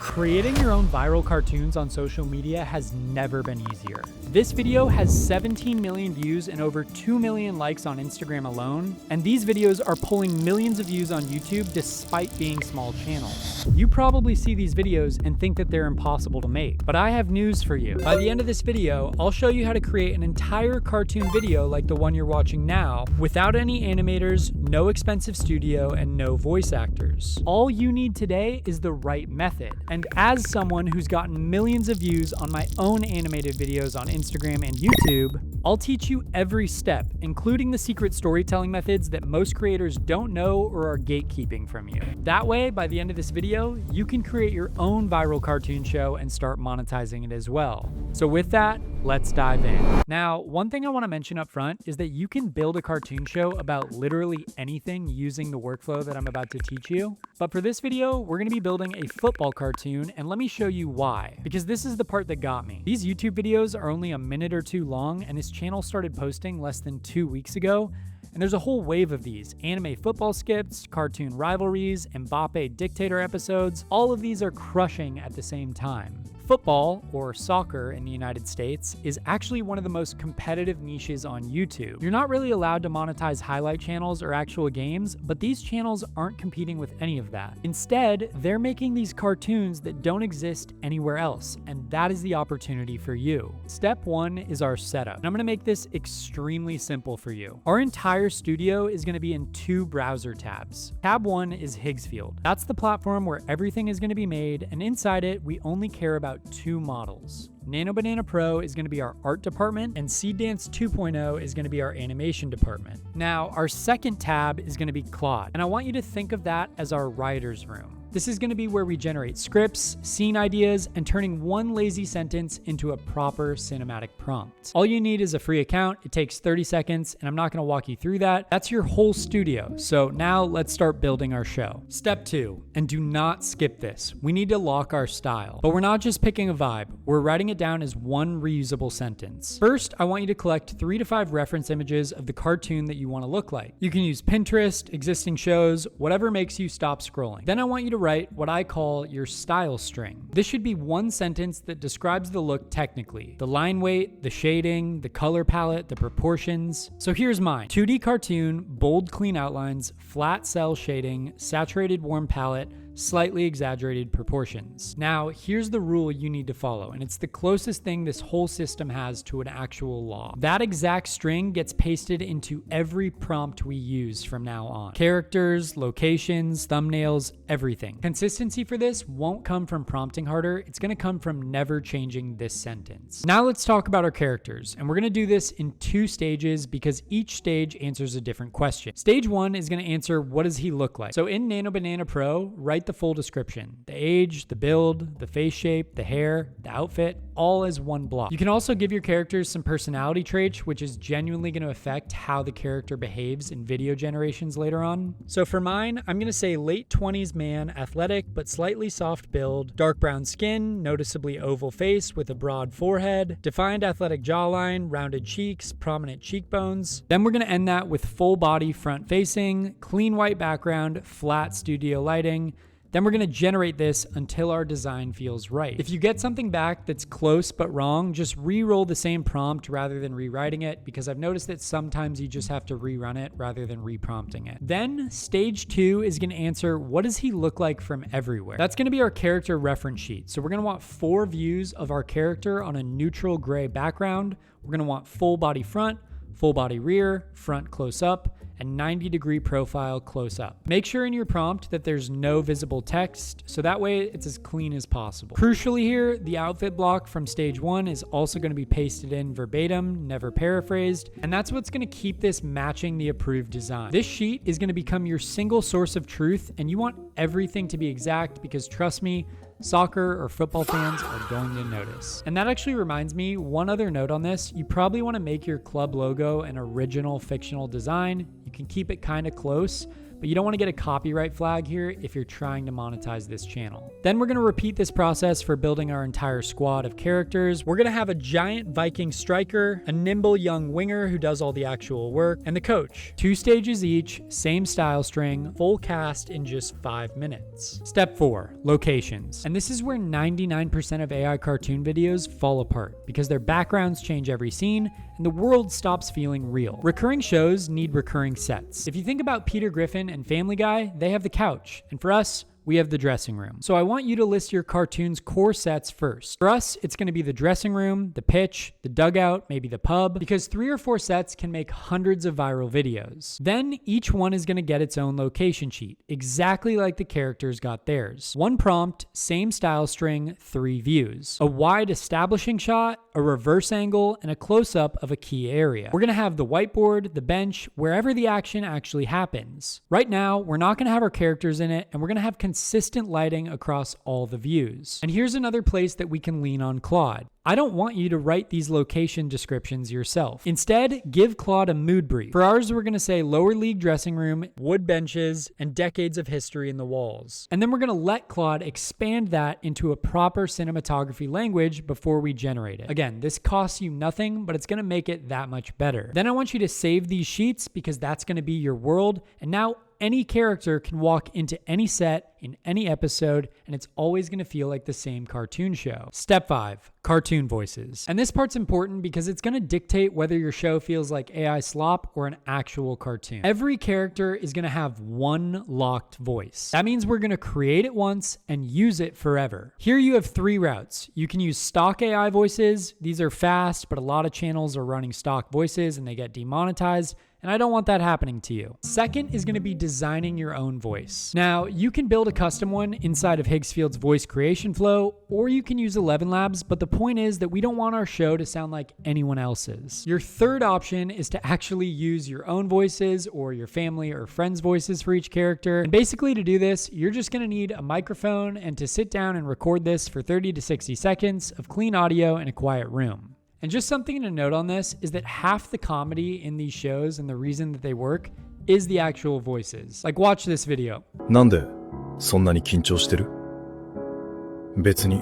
Creating your own viral cartoons on social media has never been easier. This video has 17 million views and over 2 million likes on Instagram alone, and these videos are pulling millions of views on YouTube despite being small channels. You probably see these videos and think that they're impossible to make, but I have news for you. By the end of this video, I'll show you how to create an entire cartoon video like the one you're watching now, without any animators, no expensive studio, and no voice actors. All you need today is the right method. And as someone who's gotten millions of views on my own animated videos on Instagram and YouTube, I'll teach you every step, including the secret storytelling methods that most creators don't know or are gatekeeping from you. That way, by the end of this video, you can create your own viral cartoon show and start monetizing it as well. So with that, let's dive in. Now, one thing I want to mention up front is that you can build a cartoon show about literally anything using the workflow that I'm about to teach you. But for this video, we're going to be building a football cartoon, and let me show you why. Because this is the part that got me. These YouTube videos are only a minute or two long, and this channel started posting less than 2 weeks ago. And there's a whole wave of these: anime football skits, cartoon rivalries, Mbappe dictator episodes. All of these are crushing at the same time. Football, or soccer in the United States, is actually one of the most competitive niches on YouTube. You're not really allowed to monetize highlight channels or actual games, but these channels aren't competing with any of that. Instead, they're making these cartoons that don't exist anywhere else, and that is the opportunity for you. Step one is our setup, and I'm gonna make this extremely simple for you. Our entire studio is gonna be in 2 browser tabs. Tab 1 is Higgsfield. That's the platform where everything is gonna be made, and inside it, we only care about 2 models. Nano Banana Pro is going to be our art department, and Seed Dance 2.0 is going to be our animation department. Now, our second tab is going to be Claude, and I want you to think of that as our writer's room. This is going to be where we generate scripts, scene ideas, and turning one lazy sentence into a proper cinematic prompt. All you need is a free account. It takes 30 seconds, and I'm not going to walk you through that. That's your whole studio. So now let's start building our show. Step 2, and do not skip this. We need to lock our style. But we're not just picking a vibe. We're writing it down as one reusable sentence. First, I want you to collect 3 to 5 reference images of the cartoon that you want to look like. You can use Pinterest, existing shows, whatever makes you stop scrolling. Then I want you to write what I call your style string. This should be one sentence that describes the look technically: the line weight, the shading, the color palette, the proportions. So here's mine: 2D cartoon, bold clean outlines, flat cell shading, saturated warm palette, slightly exaggerated proportions. Now, here's the rule you need to follow, and it's the closest thing this whole system has to an actual law. That exact string gets pasted into every prompt we use from now on. Characters, locations, thumbnails, everything. Consistency for this won't come from prompting harder. It's going to come from never changing this sentence. Now let's talk about our characters, and we're going to do this in 2 stages because each stage answers a different question. Stage 1 is going to answer, what does he look like? So in Nano Banana Pro, write the full description: the age, the build, the face shape, the hair, the outfit, all as one block. You can also give your characters some personality traits, which is genuinely going to affect how the character behaves in video generations later on. So for mine, I'm going to say late 20s man, athletic but slightly soft build, dark brown skin, noticeably oval face with a broad forehead, defined athletic jawline, rounded cheeks, prominent cheekbones. Then we're going to end that with full body front facing, clean white background, flat studio lighting. Then we're going to generate this until our design feels right. If you get something back that's close but wrong, just re-roll the same prompt rather than rewriting it, because I've noticed that sometimes you just have to rerun it rather than re-prompting it. Then stage 2 is going to answer, what does he look like from everywhere? That's going to be our character reference sheet. So we're going to want 4 views of our character on a neutral gray background. We're going to want full body front, full body rear, front close up, and 90-degree profile close up. Make sure in your prompt that there's no visible text, so that way it's as clean as possible. Crucially here, the outfit block from stage 1 is also going to be pasted in verbatim, never paraphrased, and that's what's going to keep this matching the approved design. This sheet is going to become your single source of truth, and you want everything to be exact because, trust me, soccer or football fans are going to notice. And that actually reminds me, one other note on this: you probably want to make your club logo an original fictional design. You can keep it kind of close, but you don't want to get a copyright flag here if you're trying to monetize this channel. Then we're going to repeat this process for building our entire squad of characters. We're going to have a giant Viking striker, a nimble young winger who does all the actual work, and the coach. 2 stages each, same style string, full cast in just 5 minutes. Step 4, locations. And this is where 99% of AI cartoon videos fall apart because their backgrounds change every scene and the world stops feeling real. Recurring shows need recurring sets. If you think about Peter Griffin and Family Guy, they have the couch. And for us, we have the dressing room. So I want you to list your cartoon's core sets first. For us, it's going to be the dressing room, the pitch, the dugout, maybe the pub, because 3 or 4 sets can make hundreds of viral videos. Then each one is going to get its own location sheet, exactly like the characters got theirs. 1 prompt, same style string, 3 views. A wide establishing shot, a reverse angle, and a close-up of a key area. We're going to have the whiteboard, the bench, wherever the action actually happens. Right now, we're not going to have our characters in it, and we're going to have consistent lighting across all the views. And here's another place that we can lean on Claude. I don't want you to write these location descriptions yourself. Instead, give Claude a mood brief. For ours, we're going to say lower league dressing room, wood benches, and decades of history in the walls. And then we're going to let Claude expand that into a proper cinematography language before we generate it. Again, this costs you nothing, but it's going to make it that much better. Then I want you to save these sheets because that's going to be your world. And now any character can walk into any set in any episode, and it's always going to feel like the same cartoon show. Step 5, cartoon voices. And this part's important because it's going to dictate whether your show feels like AI slop or an actual cartoon. Every character is going to have 1 locked voice. That means we're going to create it once and use it forever. Here you have 3 routes. You can use stock AI voices. These are fast, but a lot of channels are running stock voices and they get demonetized. And I don't want that happening to you. Second is going to be designing your own voice. Now, you can build a custom one inside of Higgsfield's voice creation flow, or you can use 11 Labs, but the point is that we don't want our show to sound like anyone else's. Your third option is to actually use your own voices or your family or friends' voices for each character. And basically to do this, you're just going to need a microphone and to sit down and record this for 30 to 60 seconds of clean audio in a quiet room. And just something to note on this is that half the comedy in these shows and the reason that they work is the actual voices. Like, watch this video. なんでそんなに緊張してる？別に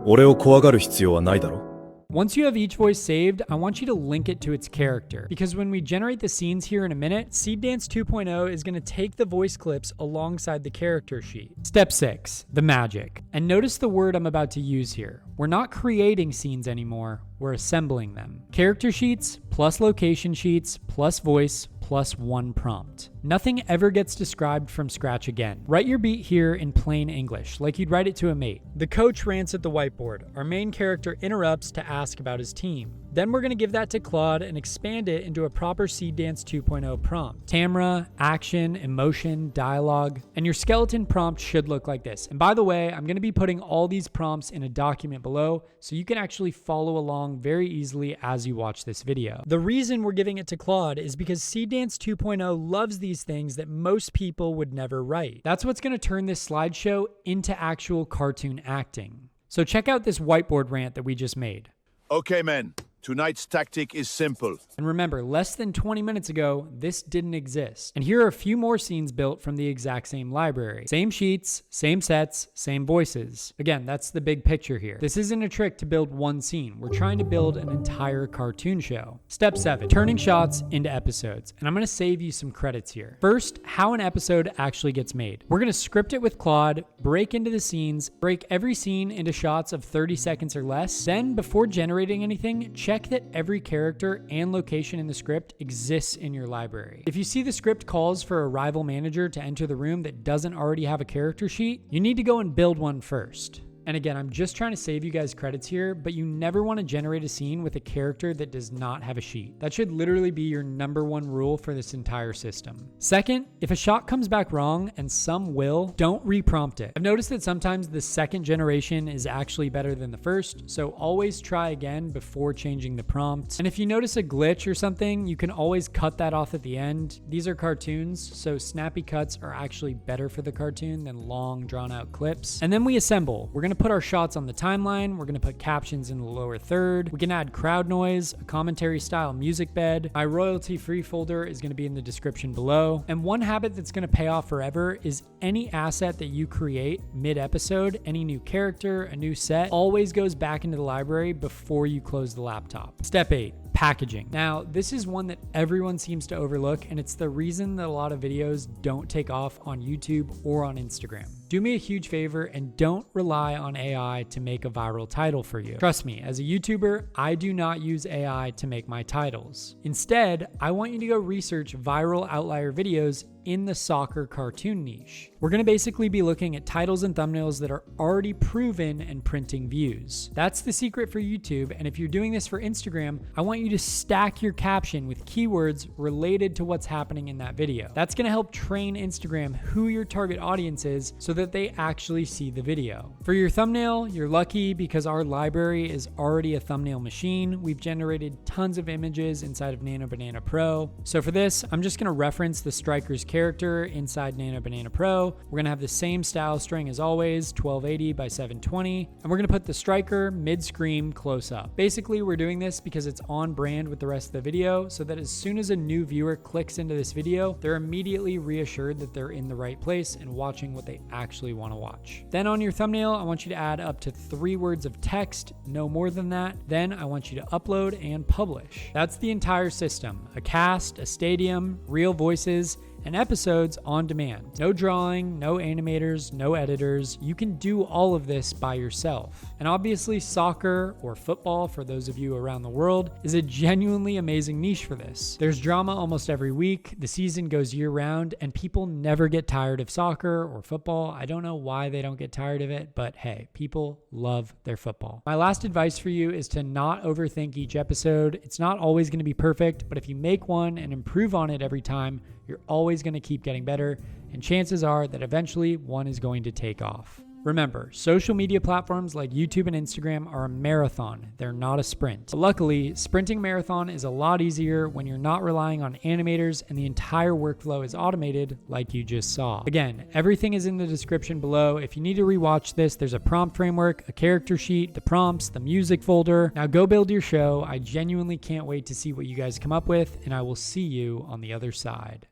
俺を怖がる必要はないだろ。 Once you have each voice saved, I want you to link it to its character. Because when we generate the scenes here in a minute, Seed Dance 2.0 is going to take the voice clips alongside the character sheet. Step 6, the magic. And notice the word I'm about to use here. We're not creating scenes anymore, we're assembling them. Character sheets plus location sheets plus voice plus 1 prompt. Nothing ever gets described from scratch again. Write your beat here in plain English, like you'd write it to a mate. The coach rants at the whiteboard. Our main character interrupts to ask about his team. Then we're going to give that to Claude and expand it into a proper Seed Dance 2.0 prompt. Tamra, action, emotion, dialogue, and your skeleton prompt should look like this. And by the way, I'm going to be putting all these prompts in a document below so you can actually follow along very easily as you watch this video. The reason we're giving it to Claude is because Seed Dance 2.0 loves these things that most people would never write. That's what's going to turn this slideshow into actual cartoon acting. So check out this whiteboard rant that we just made. Okay, men. Tonight's tactic is simple. And remember, less than 20 minutes ago, this didn't exist. And here are a few more scenes built from the exact same library. Same sheets, same sets, same voices. Again, that's the big picture here. This isn't a trick to build one scene. We're trying to build an entire cartoon show. Step 7, turning shots into episodes. And I'm going to save you some credits here. First, how an episode actually gets made. We're going to script it with Claude, break into the scenes, break every scene into shots of 30 seconds or less. Then, before generating anything, check that every character and location in the script exists in your library. If you see the script calls for a rival manager to enter the room that doesn't already have a character sheet, you need to go and build one first. And again, I'm just trying to save you guys credits here, but you never want to generate a scene with a character that does not have a sheet. That should literally be your #1 rule for this entire system. Second, if a shot comes back wrong, and some will, don't reprompt it. I've noticed that sometimes the second generation is actually better than the first, so always try again before changing the prompt. And if you notice a glitch or something, you can always cut that off at the end. These are cartoons, so snappy cuts are actually better for the cartoon than long drawn out clips. And then we assemble. We're going to put our shots on the timeline. We're gonna put captions in the lower third. We can add crowd noise, a commentary style music bed. My royalty-free folder is gonna be in the description below. And one habit that's gonna pay off forever is any asset that you create mid-episode, any new character, a new set, always goes back into the library before you close the laptop. Step 8. Packaging. Now, this is one that everyone seems to overlook, and it's the reason that a lot of videos don't take off on YouTube or on Instagram. Do me a huge favor and don't rely on AI to make a viral title for you. Trust me, as a YouTuber, I do not use AI to make my titles. Instead, I want you to go research viral outlier videos in the soccer cartoon niche. We're gonna basically be looking at titles and thumbnails that are already proven and printing views. That's the secret for YouTube, and if you're doing this for Instagram, I want you to stack your caption with keywords related to what's happening in that video. That's gonna help train Instagram who your target audience is so that they actually see the video. For your thumbnail, you're lucky because our library is already a thumbnail machine. We've generated tons of images inside of Nano Banana Pro. So for this, I'm just gonna reference the striker's character inside Nano Banana Pro. We're gonna have the same style string as always, 1280 by 720, and we're gonna put the striker mid-screen close up. Basically, we're doing this because it's on brand with the rest of the video, so that as soon as a new viewer clicks into this video, they're immediately reassured that they're in the right place and watching what they actually want to watch. Then on your thumbnail, I want you to add up to 3 words of text, no more than that. Then I want you to upload and publish. That's the entire system: a cast, a stadium, real voices, and episodes on demand. No drawing, no animators, no editors. You can do all of this by yourself. And obviously soccer, or football for those of you around the world, is a genuinely amazing niche for this. There's drama almost every week, the season goes year round, and people never get tired of soccer or football. I don't know why they don't get tired of it, but hey, people love their football. My last advice for you is to not overthink each episode. It's not always gonna be perfect, but if you make one and improve on it every time, you're always going to keep getting better, and chances are that eventually one is going to take off. Remember, social media platforms like YouTube and Instagram are a marathon. They're not a sprint. But luckily, sprinting marathon is a lot easier when you're not relying on animators and the entire workflow is automated like you just saw. Again, everything is in the description below. If you need to rewatch this, there's a prompt framework, a character sheet, the prompts, the music folder. Now go build your show. I genuinely can't wait to see what you guys come up with, and I will see you on the other side.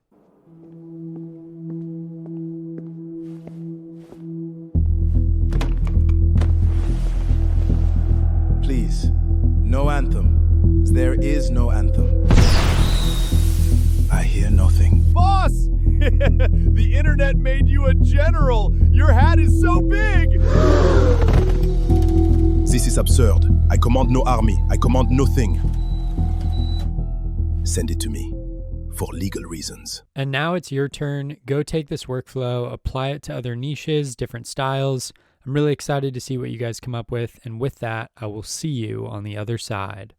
Please, no anthem. There is no anthem. I hear nothing. Boss! The internet made you a general! Your hat is so big! This is absurd. I command no army. I command nothing. Send it to me. For legal reasons. And now it's your turn. Go take this workflow, apply it to other niches, different styles. I'm really excited to see what you guys come up with. And with that, I will see you on the other side.